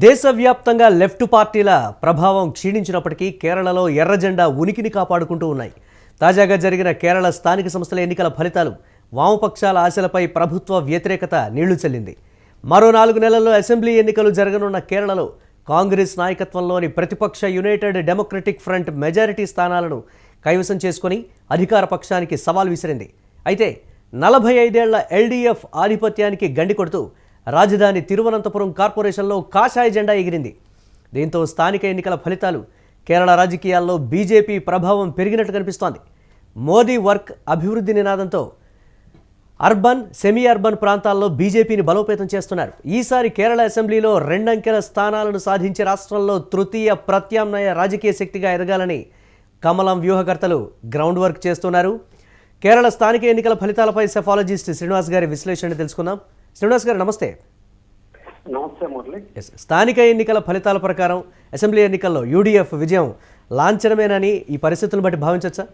దేశవ్యాప్తంగా లెఫ్ట్ పార్టీల ప్రభావం క్షీణించినప్పటికీ కేరళలో ఎర్రజెండా ఉనికిని కాపాడుకుంటూ ఉన్నాయి. తాజాగా జరిగిన కేరళ స్థానిక సంస్థల ఎన్నికల ఫలితాలు వామపక్షాల ఆశలపై ప్రభుత్వ వ్యతిరేకత నీళ్లు చల్లింది. మరో 4 నెలల్లో అసెంబ్లీ ఎన్నికలు జరగనున్న కేరళలో కాంగ్రెస్ నాయకత్వంలోని ప్రతిపక్ష యునైటెడ్ డెమోక్రటిక్ ఫ్రంట్ మెజారిటీ స్థానాలను కైవసం చేసుకుని అధికార పక్షానికి సవాల్ విసిరింది. అయితే 45 ఏళ్ల ఎల్డీఎఫ్ ఆధిపత్యానికి గండి కొడుతూ రాజధాని తిరువనంతపురం కార్పొరేషన్లో కాషాయ జెండా ఎగిరింది. దీంతో స్థానిక ఎన్నికల ఫలితాలు కేరళ రాజకీయాల్లో బీజేపీ ప్రభావం పెరిగినట్టు కనిపిస్తోంది. మోదీ వర్క్ అభివృద్ధి నినాదంతో అర్బన్, సెమీ అర్బన్ ప్రాంతాల్లో బీజేపీని బలోపేతం చేస్తున్నారు. ఈసారి కేరళ అసెంబ్లీలో 2 అంకెల స్థానాలను సాధించి రాష్ట్రంలో తృతీయ ప్రత్యామ్నాయ రాజకీయ శక్తిగా ఎదగాలని కమలం వ్యూహకర్తలు గ్రౌండ్ వర్క్ చేస్తున్నారు. కేరళ స్థానిక ఎన్నికల ఫలితాలపై సెఫాలజిస్ట్ శ్రీనివాస్ గారి విశ్లేషణ తెలుసుకుందాం. శ్రీనివాస్ గారు నమస్తే. నమస్తే మురళి. స్థానిక ఎన్నికల ఫలితాల ప్రకారం అసెంబ్లీ ఎన్నికల్లో యూడీఎఫ్ విజయం లాంఛనమేనని ఈ పరిస్థితులను బట్టి భావించవచ్చా?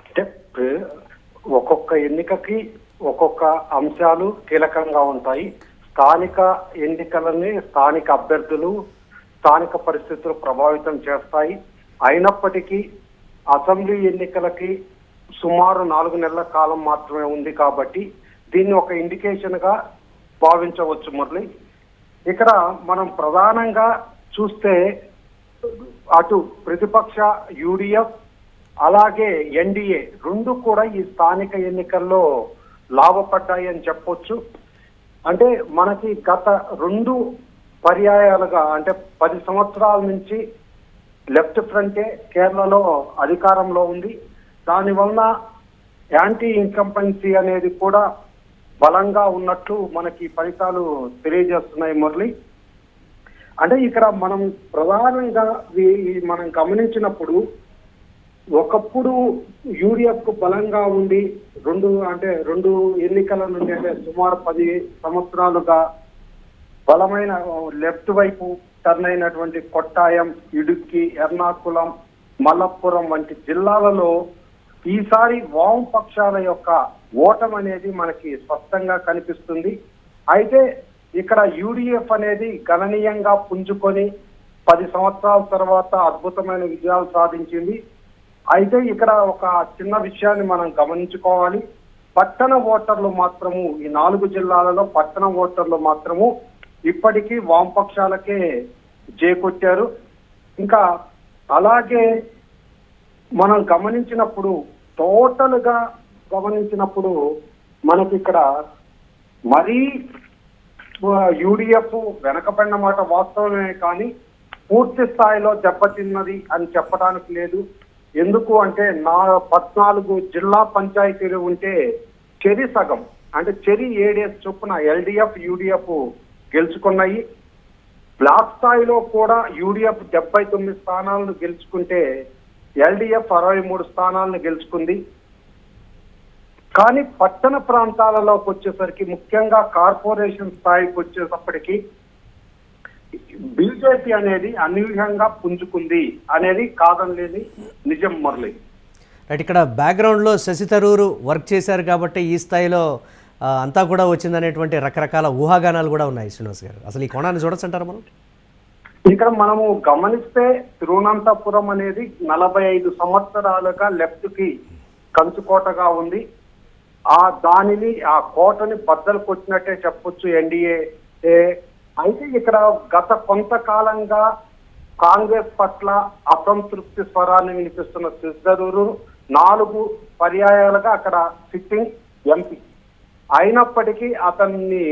అంటే ఒక్కొక్క ఎన్నికకి ఒక్కొక్క అంశాలు కీలకంగా ఉంటాయి. స్థానిక ఎన్నికలని స్థానిక అభ్యర్థులు, స్థానిక పరిస్థితులు ప్రభావితం చేస్తాయి. అయినప్పటికీ అసెంబ్లీ ఎన్నికలకి సుమారు 4 నెలల కాలం మాత్రమే ఉంది కాబట్టి దీన్ని ఒక ఇండికేషన్ గా భావించవచ్చు మురళి. ఇక్కడ మనం ప్రధానంగా చూస్తే అటు ప్రతిపక్ష యూడీఎఫ్ అలాగే ఎన్డీఏ రెండు కూడా ఈ స్థానిక ఎన్నికల్లో లాభపడ్డాయి అని చెప్పొచ్చు. అంటే మనకి గత 2 పర్యాయాలుగా అంటే 10 సంవత్సరాల నుంచి లెఫ్ట్ ఫ్రంటే కేరళలో అధికారంలో ఉంది. దానివల్ల యాంటీ ఇన్కంపెన్సీ అనేది కూడా బలంగా ఉన్నట్లు మనకి ఫలితాలు తెలియజేస్తున్నాయి మురళి. అంటే ఇక్కడ మనం ప్రధానంగా మనం గమనించినప్పుడు ఒకప్పుడు యూడీఎఫ్ కు బలంగా ఉండి రెండు ఎన్నికల నుండి అంటే సుమారు 10 సంవత్సరాలుగా బలమైన లెఫ్ట్ వైపు టర్న్ అయినటువంటి కొట్టాయం, ఇడుక్కి, ఎర్నాకుళం, మలప్పురం వంటి జిల్లాలలో ఈసారి వామపక్షాల యొక్క ఓటం అనేది మనకి స్పష్టంగా కనిపిస్తుంది. అయితే ఇక్కడ యూడీఎఫ్ అనేది గణనీయంగా పుంజుకొని 10 సంవత్సరాల తర్వాత అద్భుతమైన విజయాలు సాధించింది. అయితే ఇక్కడ ఒక చిన్న విషయాన్ని మనం గమనించుకోవాలి. పట్టణ ఓటర్లు మాత్రము ఈ 4 జిల్లాలలో పట్టణ ఓటర్లు మాత్రము ఇప్పటికీ వామపక్షాలకే చేకొట్టారు. ఇంకా అలాగే మనం గమనించినప్పుడు టోటల్ గా గమనించినప్పుడు మనకి ఇక్కడ మరీ యూడీఎఫ్ వెనకబడిన మాట వాస్తవమే, కానీ పూర్తి స్థాయిలో దెబ్బతిన్నది అని చెప్పడానికి లేదు. ఎందుకు అంటే 14 జిల్లా పంచాయతీలు ఉంటే చెరి సగం అంటే చెరి 7 చొప్పున ఎల్డీఎఫ్ యూడీఎఫ్ గెలుచుకున్నాయి. బ్లాక్ స్థాయిలో కూడా యూడీఎఫ్ 79 స్థానాలను గెలుచుకుంటే ఎల్డీఎఫ్ 63 స్థానాలను గెలుచుకుంది. కానీ పట్టణ ప్రాంతాలలోకి వచ్చేసరికి ముఖ్యంగా కార్పొరేషన్ స్థాయికి వచ్చేటప్పటికి బీజేపీ అనేది అనూహ్యంగా పుంజుకుంది అనేది కాదనలేని నిజం మురళి. రైట్, ఇక్కడ బ్యాక్గ్రౌండ్లో శశి థరూర్ వర్క్ చేశారు కాబట్టి ఈ స్థాయిలో అంతా కూడా వచ్చిందనేటువంటి రకరకాల ఊహాగానాలు కూడా ఉన్నాయి. శ్రీనివాస్ గారు, అసలు ఈ కోణాన్ని చూడొచ్చంటారా మనం? ఇక్కడ మనము గమనిస్తే తిరువనంతపురం అనేది 45 సంవత్సరాలుగా లెఫ్ట్ కి కంచుకోటగా ఉంది. ఆ కోటని బద్దలు కొట్టినట్టే చెప్పొచ్చు ఎన్డీఏ. అయితే ఇక్కడ గత కొంతకాలంగా కాంగ్రెస్ పట్ల అసంతృప్తి స్వరాన్ని వినిపిస్తున్న శశి థరూర్ 4 పర్యాయాలుగా అక్కడ సిట్టింగ్ ఎంపీ అయినప్పటికీ అతన్ని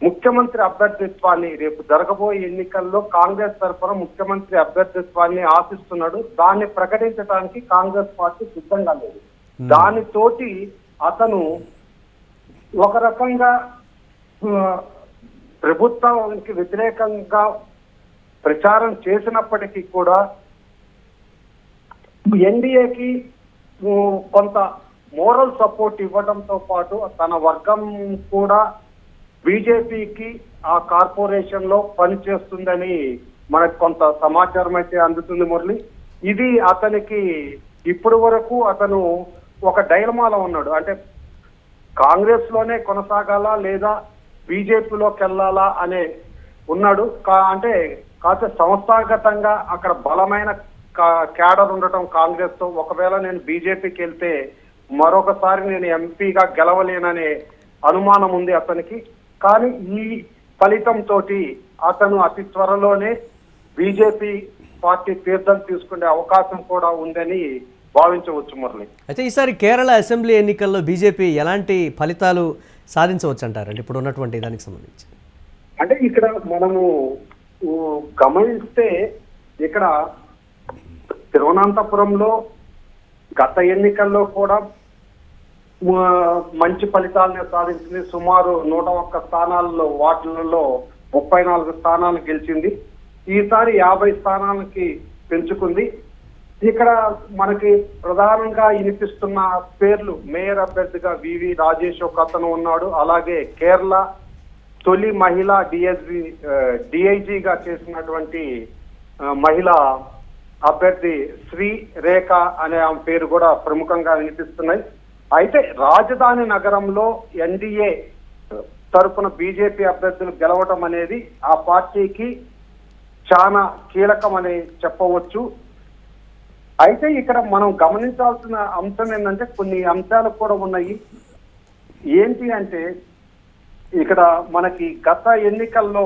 ముఖ్యమంత్రి అభ్యర్థిత్వాన్ని రేపు జరగబోయే ఎన్నికల్లో కాంగ్రెస్ తరఫున ముఖ్యమంత్రి అభ్యర్థిత్వాన్ని ఆశిస్తున్నాడు. దాన్ని ప్రకటించడానికి కాంగ్రెస్ పార్టీ సిద్ధంగా లేదు. దానితోటి అతను ఒక రకంగా ప్రభుత్వానికి వ్యతిరేకంగా ప్రచారం చేసినప్పటికీ కూడా ఎన్డీఏకి కొంత మోరల్ సపోర్ట్ ఇవ్వడంతో పాటు తన వర్గం కూడా బీజేపీకి ఆ కార్పొరేషన్ లో పనిచేస్తుందని మనకు కొంత సమాచారం అయితే అందుతుంది మురళి. ఇది అతనికి ఇప్పటి వరకు అతను ఒక డైలమాలో ఉన్నాడు. అంటే కాంగ్రెస్ లోనే కొనసాగాలా లేదా బీజేపీలోకి వెళ్ళాలా అనే ఉన్నాడు. అంటే కాకపోతే సంస్థాగతంగా అక్కడ బలమైన క్యాడర్ ఉండటం కాంగ్రెస్ తో. ఒకవేళ నేను బీజేపీకి వెళ్తే మరొకసారి నేను ఎంపీగా గెలవలేననే అనుమానం ఉంది అతనికి. కానీ ఈ ఫలితంతో అతను అతి త్వరలోనే బీజేపీ పార్టీ తీర్థం తీసుకునే అవకాశం కూడా ఉందని భావించవచ్చు మురళి. అయితే ఈసారి కేరళ అసెంబ్లీ ఎన్నికల్లో బీజేపీ ఎలాంటి ఫలితాలు సాధించవచ్చు అంటారండి ఇప్పుడు ఉన్నటువంటి దానికి సంబంధించి? అంటే ఇక్కడ మనము గమనిస్తే ఇక్కడ తిరువనంతపురంలో గత ఎన్నికల్లో కూడా మంచి ఫలితాలను సాధించింది. సుమారు 101 స్థానాల్లో వార్డులలో 34 స్థానాలు గెలిచింది. ఈసారి 50 స్థానాలకి పెంచుకుంది. ఇక్కడ మనకి ప్రధానంగా వినిపిస్తున్న పేర్లు మేయర్ అభ్యర్థిగా వివి రాజేష్ ఒక అతను ఉన్నాడు. అలాగే కేరళ తొలి మహిళా డిఐజీగా చేసినటువంటి మహిళా అభ్యర్థి శ్రీ రేఖ అనే ఆమె పేరు కూడా ప్రముఖంగా వినిపిస్తున్నాయి. అయితే రాజధాని నగరంలో ఎన్డీఏ తరఫున బీజేపీ అభ్యర్థులు గెలవటం అనేది ఆ పార్టీకి చాలా కీలకమని చెప్పవచ్చు. అయితే ఇక్కడ మనం గమనించాల్సిన అంశం ఏంటంటే కొన్ని అంశాలు కూడా ఉన్నాయి. ఏంటి అంటే ఇక్కడ మనకి గత ఎన్నికల్లో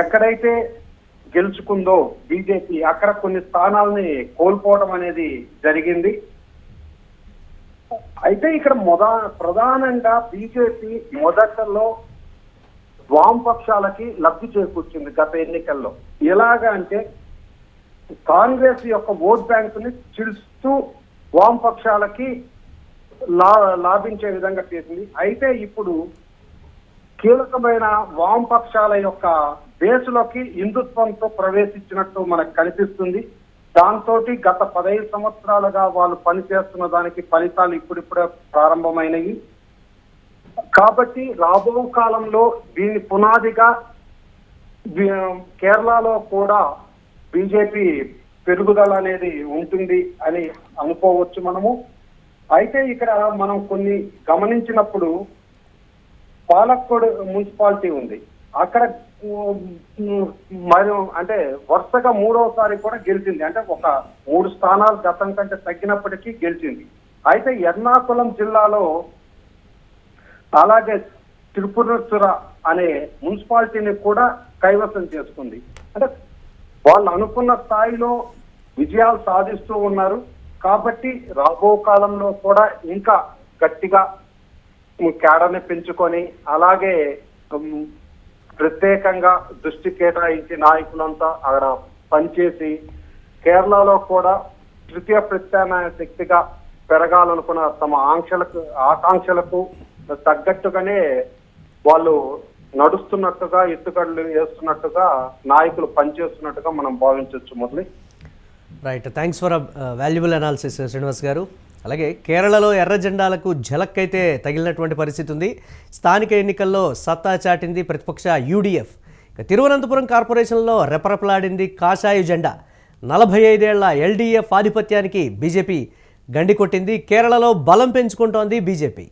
ఎక్కడైతే గెలుచుకుందో బీజేపీ అక్కడ కొన్ని స్థానాలని కోల్పోవడం అనేది జరిగింది. అయితే ఇక్కడ ప్రధానంగా బీజేపీ మొదట్లో వామపక్షాలకి లబ్ధి చేకూర్చింది గత ఎన్నికల్లో. ఎలాగా అంటే కాంగ్రెస్ యొక్క ఓట్ బ్యాంకుని చిడుస్తూ వామపక్షాలకి లాభించే విధంగా చేసింది. అయితే ఇప్పుడు కీలకమైన వామపక్షాల యొక్క బేసులోకి హిందుత్వంతో ప్రవేశించినట్టు మనకు కనిపిస్తుంది. దాంతో గత 15 సంవత్సరాలుగా వాళ్ళు పనిచేస్తున్న దానికి ఫలితాలు ఇప్పుడిప్పుడే ప్రారంభమైనవి. కాబట్టి రాబో కాలంలో దీని పునాదిగా కేరళలో కూడా బీజేపీ పెరుగుదల అనేది ఉంటుంది అని అనుకోవచ్చు మనము. అయితే ఇక్కడ మనం కొన్ని గమనించినప్పుడు పాలక్కోడ్ మున్సిపాలిటీ ఉంది. అక్కడ మరి అంటే వరుసగా 3వసారి కూడా గెలిచింది. అంటే ఒక 3 స్థానాలు గతం కంటే తగ్గినప్పటికీ గెలిచింది. అయితే ఎర్నాకుళం జిల్లాలో అలాగే త్రిపురసుర అనే మున్సిపాలిటీని కూడా కైవసం చేసుకుంది. అంటే వాళ్ళు అనుకున్న స్థాయిలో విజయాలు సాధిస్తూ ఉన్నారు. కాబట్టి రాబో కాలంలో కూడా ఇంకా గట్టిగా క్యాడర్ని పెంచుకొని అలాగే ప్రత్యేకంగా దృష్టి కేటాయించి నాయకులంతా అక్కడ పనిచేసి కేరళలో కూడా తృతీయ ప్రత్యామ్నాయ శక్తిగా పెరగాలనుకున్న తమ ఆకాంక్షలకు తగ్గట్టుగానే వాళ్ళు నడుస్తున్నట్టుగా ఎత్తుగడలు వేస్తున్నట్టుగా నాయకులు పనిచేస్తున్నట్టుగా మనం భావించవచ్చు Murali. Right, thanks for valuable analysis Srinivas గారు. అలాగే కేరళలో ఎర్ర జెండాలకు ఝలక్ అయితే తగిలినటువంటి పరిస్థితి ఉంది. స్థానిక ఎన్నికల్లో సత్తా చాటింది ప్రతిపక్ష యూడీఎఫ్. తిరువనంతపురం కార్పొరేషన్లో రెపరెపలాడింది కాషాయ జెండా. 45 ఏళ్ల ఎల్డీఎఫ్ ఆధిపత్యానికి బీజేపీ గండి కొట్టింది. కేరళలో బలం పెంచుకుంటోంది బీజేపీ.